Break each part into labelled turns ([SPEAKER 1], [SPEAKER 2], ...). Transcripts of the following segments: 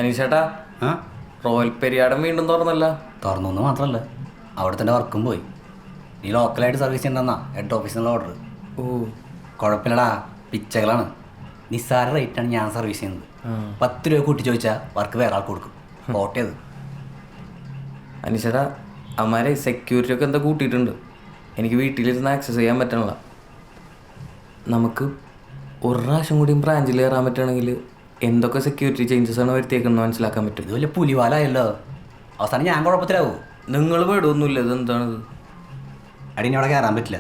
[SPEAKER 1] അനീഷേട്ടാ, royal പെരിയാടം വീണ്ടും തുറന്നല്ല?
[SPEAKER 2] തുറന്നു മാത്രമല്ല, അവിടെ തന്നെ വർക്കും പോയി. നീ ലോക്കലായിട്ട് സർവീസ് ചെയ്യണ്ടെന്നാ ഹെഡ് ഓഫീസിൽ നിന്നുള്ള ഓർഡർ.
[SPEAKER 1] ഓ
[SPEAKER 2] കുഴപ്പമില്ലടാ, പിച്ചകളാണ്. നിസ്സാര റേറ്റാണ് ഞാൻ സർവീസ് ചെയ്യുന്നത്. 10 രൂപ കൂട്ടി ചോദിച്ചാൽ വർക്ക് വേറെ ആൾക്ക് കൊടുക്കും. കോട്ടയത്.
[SPEAKER 1] അനീഷേട്ടാ, അമ്മാരെ സെക്യൂരിറ്റി ഒക്കെ എന്താ കൂട്ടിയിട്ടുണ്ട്. എനിക്ക് വീട്ടിലിരുന്ന് ആക്സസ് ചെയ്യാൻ പറ്റണില്ല. നമുക്ക് ഒരു പ്രാവശ്യം കൂടിയും ബ്രാഞ്ചിൽ കയറാൻ പറ്റുകയാണെങ്കിൽ എന്തൊക്കെ സെക്യൂരിറ്റി ചേഞ്ചസ് ആണ് വരുത്തിയേക്കുന്നത് മനസ്സിലാക്കാൻ പറ്റും.
[SPEAKER 2] ഇത് വലിയ പുലിവാലായല്ലോ. അവസാനം ഞാൻ കുഴപ്പത്തിലാവൂ.
[SPEAKER 1] നിങ്ങൾ പേടുമൊന്നുമില്ല. ഇതെന്താണിത്?
[SPEAKER 2] അടി ഇനി അവിടെ കയറാൻ പറ്റില്ല.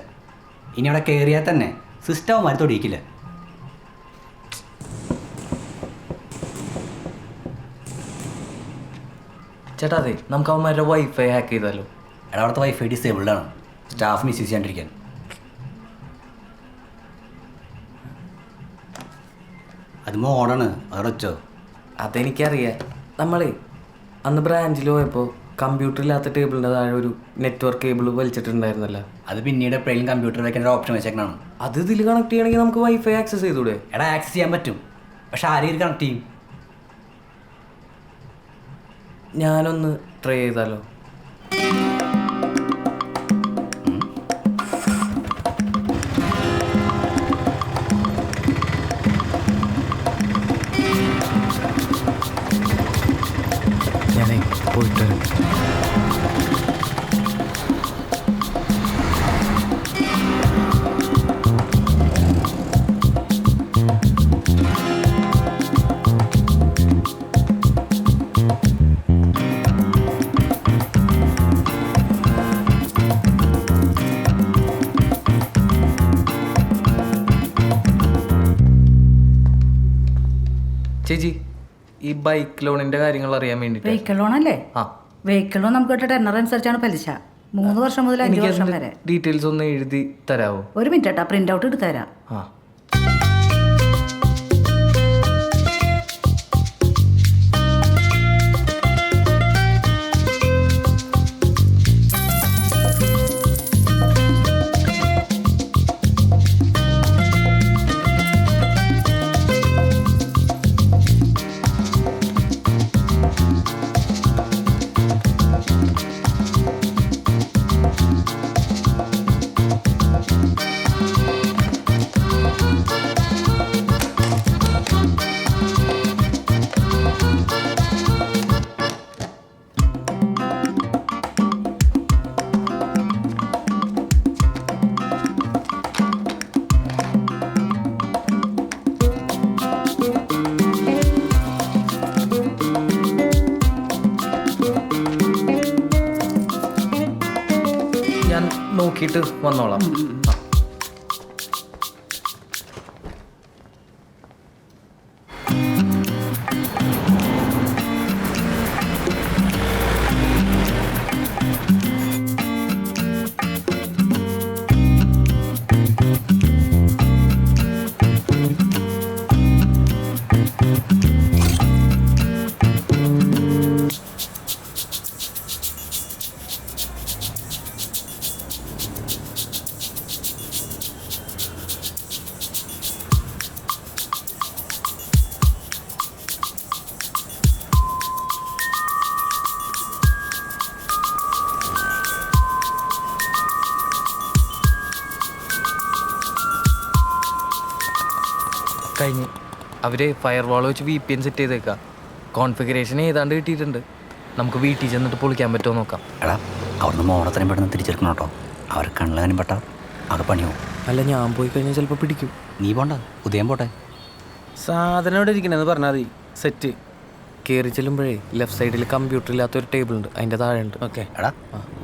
[SPEAKER 2] ഇനി അവിടെ കയറിയാൽ തന്നെ സിസ്റ്റം തൊടിയിക്കില്ല.
[SPEAKER 1] ചേട്ടാ, അതെ, നമുക്ക് അവന്മാരുടെ വൈഫൈ ഹാക്ക് ചെയ്താലോ?
[SPEAKER 2] എടാ, അവിടുത്തെ വൈഫൈ ഡിസേബിൾഡ് ആണ്. സ്റ്റാഫ് മിസ്യൂസ് ചെയ്യാണ്ടിരിക്കാൻ. അത് മോഡാണ്. അവിടെ വെച്ചോ.
[SPEAKER 1] അതെനിക്കറിയാം. നമ്മളെ അന്ന് ബ്രാഞ്ചിൽ പോയപ്പോൾ കമ്പ്യൂട്ടർ ഇല്ലാത്ത ടേബിളിൻ്റെ താഴെ ഒരു നെറ്റ്വർക്ക് കേബിൾ വലിച്ചിട്ടുണ്ടായിരുന്നല്ലോ.
[SPEAKER 2] അത് പിന്നീട് എപ്പോഴെങ്കിലും കമ്പ്യൂട്ടർ വയ്ക്കേണ്ട ഓപ്ഷൻ വെച്ചേക്കണാണ്.
[SPEAKER 1] അത് ഇതിൽ കണക്ട് ചെയ്യണമെങ്കിൽ നമുക്ക് വൈഫൈ ആക്സസ് ചെയ്തൂടെ?
[SPEAKER 2] എടാ, ആക്സസ് ചെയ്യാൻ പറ്റും. പക്ഷെ ആരെയും കണക്ട് ചെയ്യും.
[SPEAKER 1] ഞാനൊന്ന് ട്രൈ ചെയ്താലോ? ഞാനേ പോയിട്ട് ചേച്ചി, ഈ ബൈക്ക് ലോണിന്റെ കാര്യങ്ങൾ അറിയാൻ വേണ്ടി.
[SPEAKER 3] വെഹിക്കിൾ ലോൺ അല്ലേ?
[SPEAKER 1] ആ,
[SPEAKER 3] വെഹിക്കിൾ ലോൺ നമുക്ക് ടെന്നർ അനുസരിച്ചാണ് പലിശ. 3 വർഷം മുതൽ 5 വർഷം വരെ.
[SPEAKER 1] ഡീറ്റെയിൽസ് ഒന്ന് എഴുതി തരാമോ?
[SPEAKER 3] ഒരു മിനിറ്റ് ഏട്ടാ, പ്രിന്റ് ഔട്ട് എടുത്ത് തരാം.
[SPEAKER 1] ആ, ഞാൻ നോക്കിയിട്ട് വന്നോളാം. കഴിഞ്ഞ് അവർ ഫയർ വാൾ വെച്ച് VPN സെറ്റ് ചെയ്തേക്കാം. കോൺഫിഗറേഷൻ ഏതാണ്ട് കിട്ടിയിട്ടുണ്ട്. നമുക്ക് വീട്ടിൽ ചെന്നിട്ട് പൊളിക്കാൻ പറ്റുമോ നോക്കാം.
[SPEAKER 2] എടാ, അവിടുന്ന് മോണത്രയും പെട്ടെന്ന് തിരിച്ചെടുക്കണം കേട്ടോ. അവർ കണ്ണിലും പെട്ടാൽ അത് പണിയാവും.
[SPEAKER 1] അല്ല, ഞാൻ പോയി കഴിഞ്ഞാൽ ചിലപ്പോൾ പിടിക്കും.
[SPEAKER 2] നീ പോണ്ട, ഉദയം പോട്ടെ.
[SPEAKER 4] സാധനം ഇവിടെ ഇരിക്കണെന്ന് പറഞ്ഞാൽ മതി. സെറ്റ്
[SPEAKER 1] കയറി ചെല്ലുമ്പോഴേ ലെഫ്റ്റ് സൈഡിൽ കമ്പ്യൂട്ടർ ഇല്ലാത്തൊരു ടേബിൾ ഉണ്ട്, അതിൻ്റെ താഴെ ഉണ്ട്.
[SPEAKER 4] ഓക്കെ.
[SPEAKER 2] എടാ,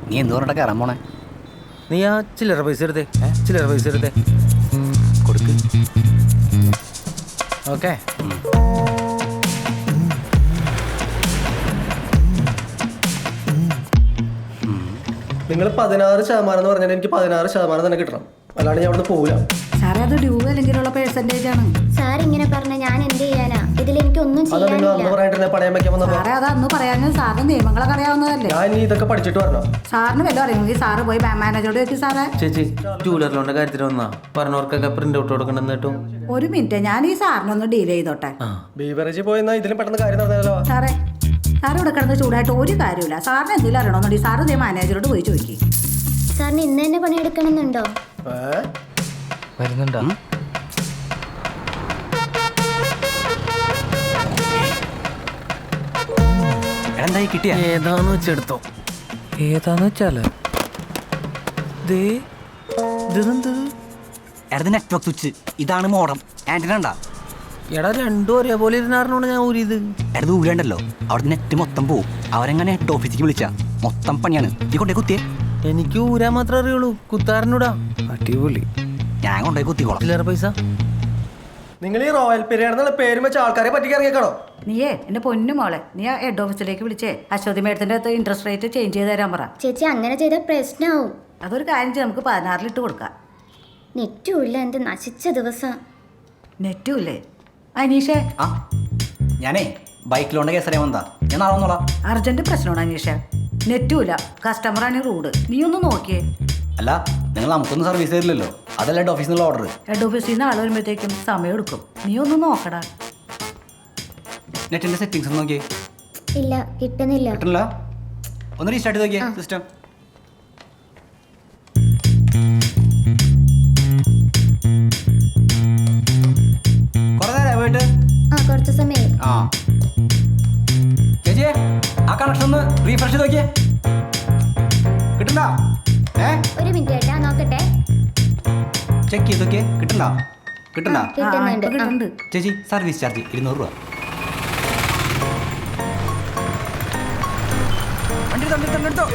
[SPEAKER 2] നീ എന്ത് പറഞ്ഞിട്ടാ കയറാൻ പോണേ?
[SPEAKER 4] നീ ആ ചില്ലറ പൈസ എടുത്തേ. ചില്ലറ പൈസ എടുത്തേ.
[SPEAKER 2] കൊടുക്ക്.
[SPEAKER 4] ഓക്കെ.
[SPEAKER 5] നിങ്ങൾ 16% എന്ന് പറഞ്ഞാൽ എനിക്ക് 16% തന്നെ കിട്ടണം. അല്ലാണ്ട് ഞാൻ അവിടെ പോവില്ല.
[SPEAKER 3] സാറേ, അത് ഡ്യൂ അല്ലെങ്കിലുള്ള പെർസെന്റേജ് ആണ്.
[SPEAKER 6] സാർ ഇങ്ങനെ പറഞ്ഞ ഞാൻ എന്ത് ചെയ്യാനാ? ഇതിൽ എനിക്കൊന്നും
[SPEAKER 5] അതാ നിങ്ങൾ അന്ന്
[SPEAKER 6] ചെയ്യാനില്ല.
[SPEAKER 5] പറയാണ്ടിരുന്ന പണയം വെക്കാൻ വന്നപ്പോ
[SPEAKER 3] സാറേ, അത് അന്ന് പറയാനും സാറിന് നിയമങ്ങളൊക്കെ അറിയാവുന്നതല്ലേ?
[SPEAKER 5] ഞാൻ ഇനി ഇതൊക്കെ പഠിച്ചിട്ട് വരണം.
[SPEAKER 3] സാറിന് വല്ലതും അറിയുമെങ്കിൽ സാറ് പോയി ബാങ്ക് മാനേജറോട് ചോദിക്കും. സാറേ,
[SPEAKER 4] ചേച്ചി, ജൂലർ ലോണിന്റെ കാര്യത്തിൽ വന്നാ പറഞ്ഞവർക്കൊക്കെ പ്രിന്റ് ഔട്ട് കൊടുക്കണമെന്ന് കേട്ടോ.
[SPEAKER 3] ഒരു മിനിറ്റ്, ഞാൻ ഈ സാറിനൊന്ന് ഡീൽ ചെയ്തോട്ടെ.
[SPEAKER 5] ബീവറേജ് പോയെന്നാ ഇതിലും പെട്ടെന്ന് കാര്യം നടന്നാലോ?
[SPEAKER 3] സാറേ, സാർ ഇവിടെ കിടന്ന് ചൂടായിട്ട് ഒരു കാര്യമില്ല. സാറിന് എന്തെങ്കിലും അറിയണമെന്നുണ്ടെങ്കിൽ സാറ് ഇതേ മാനേജറോട് പോയി ചോദിക്കും.
[SPEAKER 6] സാറിന് ഇന്ന് തന്നെ പണിയെടുക്കണമെന്നുണ്ടോ?
[SPEAKER 1] വരുന്നുണ്ടോ?
[SPEAKER 2] എന്തായി കിട്ടിയ
[SPEAKER 4] ഏതാന്ന് വെച്ചെടുത്തോ.
[SPEAKER 1] ഏതാന്ന് വെച്ചാല്
[SPEAKER 2] എടത് നെറ്റ്വർക്ക് സ്വിച്ച്, ഇതാണ് മോഡം. ആന്റിന ഉണ്ടാ
[SPEAKER 4] എടാ രണ്ടും ഒരേപോലെ ഇരുന്നാറിനോട് ഞാൻ ഊരിയത്.
[SPEAKER 2] എടത് ഊരണ്ടല്ലോ, അവിടുത്തെ നെറ്റ് മൊത്തം പോവും. അവരെങ്ങനെ നെറ്റ് ഓഫീസിലേക്ക് വിളിച്ചാ മൊത്തം പണിയാണ്. നീ കൊണ്ടേ കുത്തിയേ.
[SPEAKER 4] എനിക്ക് ഊരാൻ മാത്രമേ അറിയുള്ളൂ, കുത്താറിനൂടാ.
[SPEAKER 1] അടിപൊളി.
[SPEAKER 2] ഞാൻ കൊണ്ടുപോയി കുത്തിക്കോളാം.
[SPEAKER 4] ചില്ലറ പൈസ
[SPEAKER 5] നിങ്ങൾ ഈ റോയൽ പീരിയഡ് എന്നുള്ള പേര് വെച്ച ആൾക്കാരെ പറ്റിക്കാൻ ഇറങ്ങിയേക്കണോ?
[SPEAKER 3] നീയേ എൻ്റെ പൊന്നു മോളെ, നീ ആ ഹെഡ് ഓഫീസിലേക്ക് വിളിച്ചേ അശ്വതി മേഡത്തിൻ്റെ അടുത്ത് ഇൻട്രസ്റ്റ് റേറ്റ് ചേഞ്ച് ചെയ്ത് തരാൻ പറ.
[SPEAKER 6] ചേച്ചി അങ്ങനെ ചെയ്താൽ പ്രശ്നമാവും.
[SPEAKER 3] അതൊരു കാര്യം ചെയ്ത് നമുക്ക് 16 ഇട്ട് കൊടുക്കാം.
[SPEAKER 6] നെറ്റും ഇല്ല, എന്ത് നശിച്ച ദിവസം.
[SPEAKER 3] നെറ്റും ഇല്ലേ? അനീഷേ,
[SPEAKER 2] ആ ഞാനേ ബൈക്ക് ലോണിന്റെ കേസ് അറിയാൻ വന്നതാ. ഞാൻ നാളെ വന്നോളാം.
[SPEAKER 3] അർജന്റ് പ്രശ്നമാണ് അനീഷ. നെറ്റുമില്ല, കസ്റ്റമറാണ് റൂഡ്. നീ ഒന്ന് നോക്കിയേ.
[SPEAKER 2] അല്ല, നിങ്ങൾ നമുക്കൊന്നും സർവീസ് തരില്ലല്ലോ. അതല്ല ഹെഡ് ഓഫീസിൽ നിന്നുള്ള ഓർഡർ.
[SPEAKER 3] ഹെഡ് ഓഫീസിൽ നിന്ന് ആൾ വരുമ്പോഴത്തേക്കും സമയം എടുക്കും. നീ ഒന്ന് നോക്കടാ.
[SPEAKER 2] നെറ്റിന്റെ സെറ്റിംഗ്സ് ഒന്ന് നോക്കിയേ.
[SPEAKER 6] ഇല്ല, കിട്ടുന്നില്ല.
[SPEAKER 2] കിട്ടണില്ല? ഒന്ന് റീസ്റ്റാർട്ട് ചെയ്ത് നോക്കിയേ സിസ്റ്റം. കുറെ നേരം പോയിട്ട്
[SPEAKER 6] കുറച്ച് സമയം.
[SPEAKER 2] ആ ചേച്ചിയെ, ആ കണക്ഷൻ ഒന്ന് റീഫ്രഷ് ചെയ്ത് നോക്കിയേ. കിട്ടണ്ട?
[SPEAKER 6] ഒരു മിനിറ്റ് ഏട്ടാ, നോക്കട്ടെ.
[SPEAKER 2] ചെക്ക് ചെയ്ത് നോക്കിയേ. കിട്ടണ്ട? കിട്ടണ്ട?
[SPEAKER 6] കിട്ടുന്നുണ്ട്. ആ.
[SPEAKER 3] കിട്ടുന്നുണ്ട്.
[SPEAKER 2] ചേച്ചി, സർവീസ് ചാർജ് 200 രൂപ. വണ്ടി എടുത്തോ.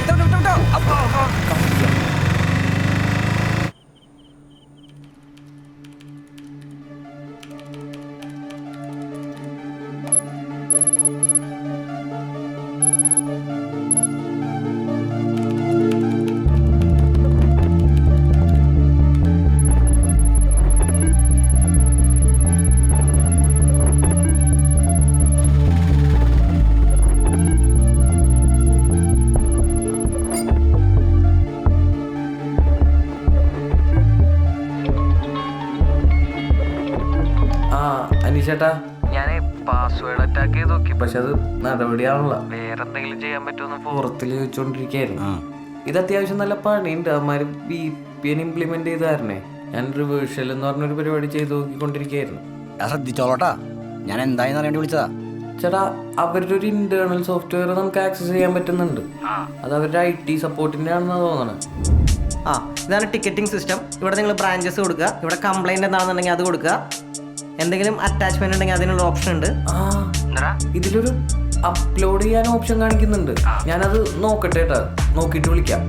[SPEAKER 1] അനീഷേട്ടാ, ഞാൻ പാസ്വേഡ് അറ്റാക്ക് ചെയ്ത് നോക്കി, പക്ഷെ അത് നടപടിയാണല്ല. വേറെ എന്തെങ്കിലും ചെയ്യാൻ പറ്റുമെന്ന് പുറത്തിൽ ചോദിച്ചോണ്ടിരിക്കായിരുന്നു. ഇത് അത്യാവശ്യം നല്ല പണിയുണ്ട്. അവന്മാര് VPN ഇംപ്ലിമെന്റ് ചെയ്തായിരുന്നേ. ഞാൻ റിവേഴ്സൽ എന്ന് പറഞ്ഞൊരു പരിപാടി ചെയ്ത് നോക്കിക്കൊണ്ടിരിക്കുകയായിരുന്നു.
[SPEAKER 2] ഞാൻ ശ്രദ്ധിച്ചോളട്ടാ. ഞാൻ എന്തായെന്ന് അറിയാൻ വേണ്ടി വിളിച്ചതാ.
[SPEAKER 1] ചേട്ടാ, അവരുടെ ഒരു ഇന്റേണൽ സോഫ്റ്റ്വെയർ നമുക്ക് ആക്സസ് ചെയ്യാൻ പറ്റുന്നുണ്ട്. അത് അവരുടെ IT സപ്പോർട്ടിന്റെ ആണെന്നാണ് തോന്നണത്.
[SPEAKER 4] ആ, ഇതാണ് ടിക്കറ്റിംഗ് സിസ്റ്റം. ഇവിടെ നിങ്ങൾ ബ്രാഞ്ചസ് കൊടുക്കുക. ഇവിടെ കംപ്ലൈൻറ്റ് എന്താണെന്നുണ്ടെങ്കിൽ അത് കൊടുക്കുക. എന്തെങ്കിലും അറ്റാച്ച്മെന്റ് ഉണ്ടെങ്കിൽ അതിനുള്ള ഓപ്ഷൻ ഉണ്ട്.
[SPEAKER 1] ഇതിലൊരു അപ്ലോഡ് ചെയ്യാൻ ഓപ്ഷൻ കാണിക്കുന്നുണ്ട്. ഞാനത് നോക്കട്ടെ കേട്ടാ, നോക്കിയിട്ട് വിളിക്കാം.